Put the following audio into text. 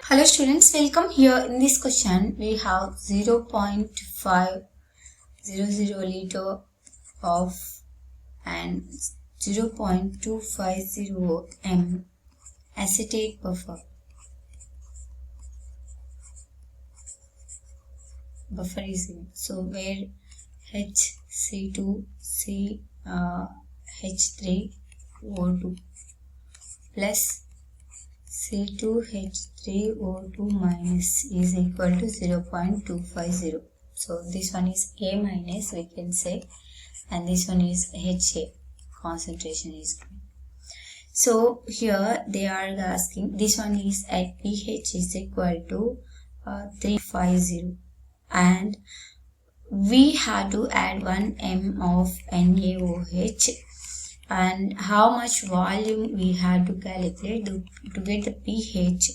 Hello students, welcome. Here in this question we have 0.500 liter of and 0.250 m acetate buffer is given. So where HC2H3O2 plus C2H3O2 minus is equal to 0.250. So this one is A minus, we can say, and this one is HA, concentration is given. So here they are asking, this one is at pH is equal to 350 and we have to add 1 m of NaOH. And how much volume we have to calculate to get the pH